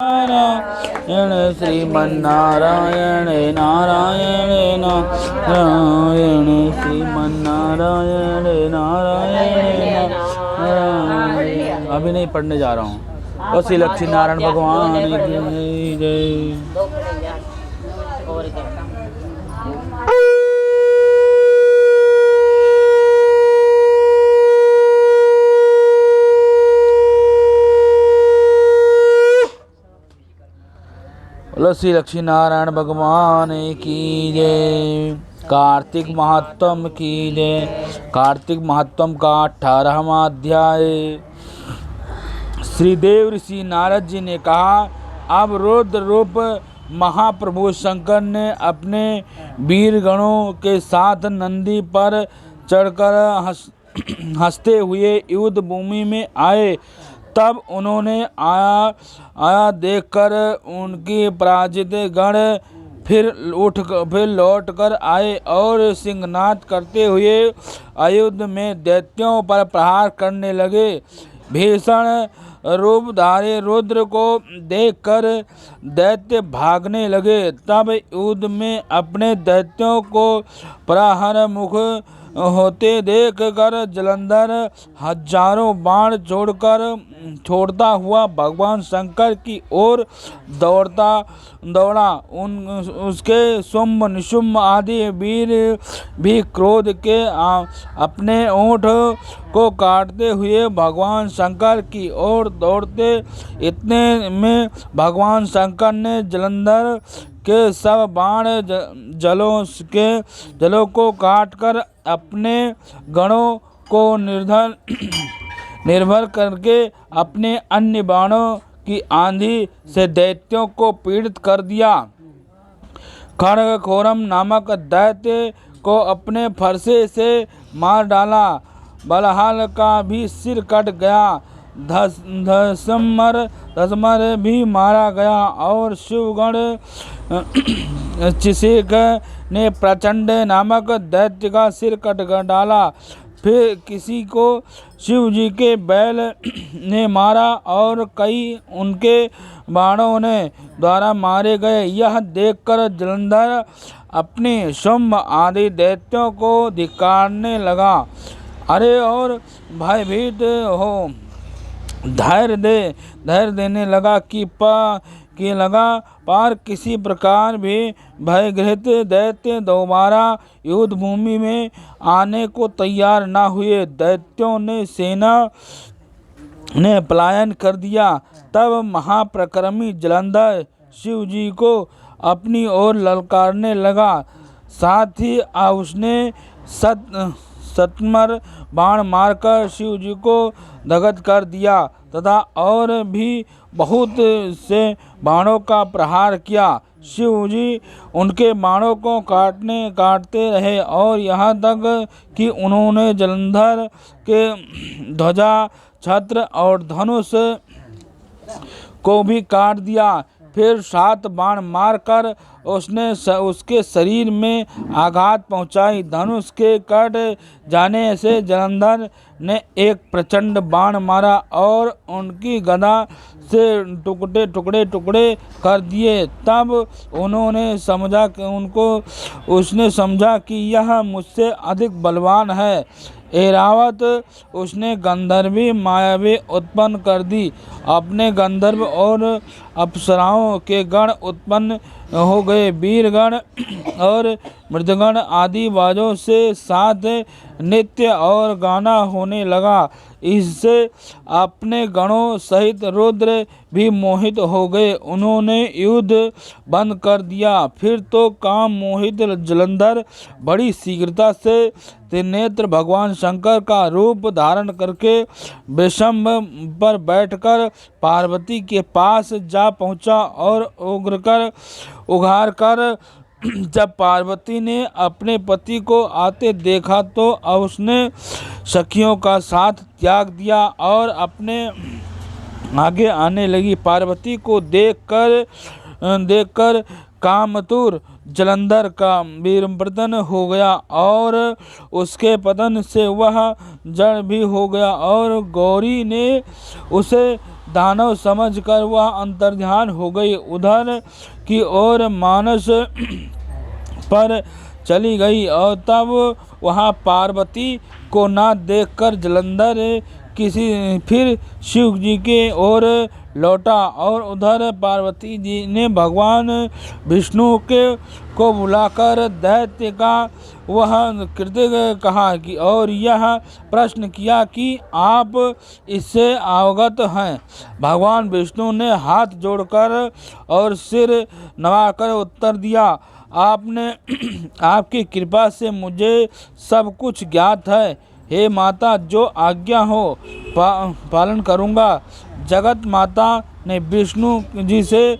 नारायण श्रीमन्नारायण नारायण नारायण श्रीमन्नारायण नारायण नारायण। अभी नहीं पढ़ने जा रहा हूँ। और श्री लक्ष्मी नारायण भगवान की जय। श्री लक्ष्मी नारायण भगवान की जय। कार्तिक महात्म की जय। कार्तिक महात्म का 18वां अध्याय। श्रीदेव ऋषि नारद जी ने कहा, अब रुद्र रूप महाप्रभु शंकर ने अपने वीर गणों के साथ नंदी पर चढ़कर हंसते हुए युद्ध भूमि में आए। तब उन्होंने आया देखकर उनकी पराजित गण फिर लौट कर आए और सिंहनाद करते हुए अयुद्ध में दैत्यों पर प्रहार करने लगे। भीषण रूपधारी रुद्र को देखकर दैत्य भागने लगे। तब युद्ध में अपने दैत्यों को प्रहर मुख होते देख कर जलंधर हजारों बाण छोड़ता हुआ भगवान शंकर की ओर दौड़ा। उसके शुंभ निशुंभ आदि वीर भी क्रोध के अपने ओंठ को काटते हुए भगवान शंकर की ओर दौड़ते। इतने में भगवान शंकर ने जलंधर के सब बाण जलों को काटकर अपने गणों को निर्भर करके अपने अन्य बाणों की आंधी से दैत्यों को पीड़ित कर दिया। खड्गघोरम नामक दैत्य को अपने फरसे से मार डाला। बलहाल का भी सिर कट गया। धसमर भी मारा गया और शिवगण चिशिक ने प्रचंड नामक दैत्य का सिर कट डाला। फिर किसी को शिव जी के बैल ने मारा और कई उनके बाणों ने द्वारा मारे गए। यह देखकर जलंधर अपने शुंभ आदि दैत्यों को धिक्कारने लगा। अरे और भयभीत हो धैर्य देने लगा कि पार किसी प्रकार भी भयग्रस्त दैत्य दोबारा युद्ध भूमि में आने को तैयार न हुए। दैत्यों ने सेना ने पलायन कर दिया। तब महाप्रक्रमी जलंधर शिव जी को अपनी ओर ललकारने लगा। साथ ही उसने सतमर बाण मारकर शिव जी को दग्ध कर दिया तथा और भी बहुत से बाणों का प्रहार किया। शिव जी उनके बाणों को काटते रहे और यहाँ तक कि उन्होंने जलंधर के ध्वजा छत्र और धनुष को भी काट दिया। फिर 7 बाण मारकर उसने उसके शरीर में आघात पहुंचाई। धनुष के कट जाने से जलंधर ने एक प्रचंड बाण मारा और उनकी गदा से टुकड़े कर दिए। तब उसने समझा कि यह मुझसे अधिक बलवान है। ऐरावत उसने गंधर्वी मायावी उत्पन्न कर दी। अपने गंधर्व और अप्सराओं के गण उत्पन्न हो गए। वीरगण और मृदगण आदि बाजों से साथ नृत्य और गाना होने लगा। इससे अपने गणों सहित रुद्र भी मोहित हो गए। उन्होंने युद्ध बंद कर दिया। फिर तो काम मोहित जलंधर बड़ी शीघ्रता से त्रिनेत्र भगवान शंकर का रूप धारण करके वृषभ पर बैठकर पार्वती के पास जा पहुंचा और उघार कर जब पार्वती ने अपने पति को आते देखा तो उसने सखियों का साथ त्याग दिया और अपने आगे आने लगी। पार्वती को देखकर कामतुर जलंधर का वीरपतन हो गया और उसके पतन से वह जड़ भी हो गया और गौरी ने उसे दानव समझकर वह अंतर्ध्यान हो गई। उधर की ओर मानस पर चली गई और तब वहाँ पार्वती को न देखकर जलंधर फिर शिव जी के ओर लौटा और उधर पार्वती जी ने भगवान विष्णु को बुलाकर दैत्य का वह कृत्य कहा कि और यह प्रश्न किया कि आप इससे अवगत हैं। भगवान विष्णु ने हाथ जोड़कर और सिर नवाकर उत्तर दिया, आपने आपकी कृपा से मुझे सब कुछ ज्ञात है। हे माता, जो आज्ञा हो पालन करूँगा। जगत माता ने विष्णु जी से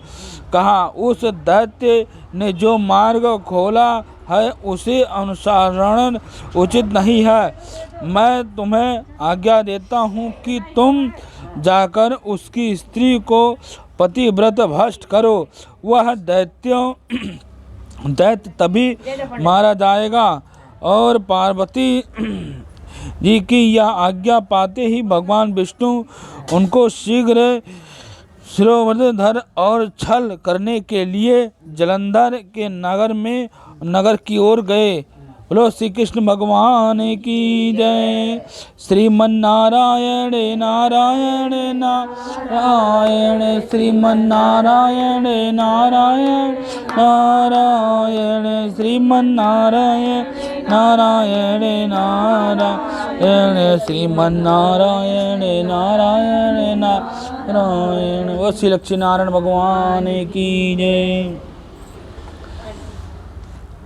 कहा, उस दैत्य ने जो मार्ग खोला है उसे अनुसरण उचित नहीं है। मैं तुम्हें आज्ञा देता हूँ कि तुम जाकर उसकी स्त्री को पतिव्रत भ्रष्ट करो। वह दैत्य तभी मारा जाएगा। और पार्वती जी की यह आज्ञा पाते ही भगवान विष्णु उनको शीघ्र शिरोमर्दन और छल करने के लिए जलंधर के नगर की ओर गए। बोलो श्री कृष्ण भगवान की जय। श्रीमन्नारायण नारायण नारायण, श्रीमन्नारायण नारायण नारायण, श्रीमन्नारायण नारायण नारायण, श्रीमन्नारायण नारायण नारायण। वो श्री लक्ष्मी नारायण भगवान की जय।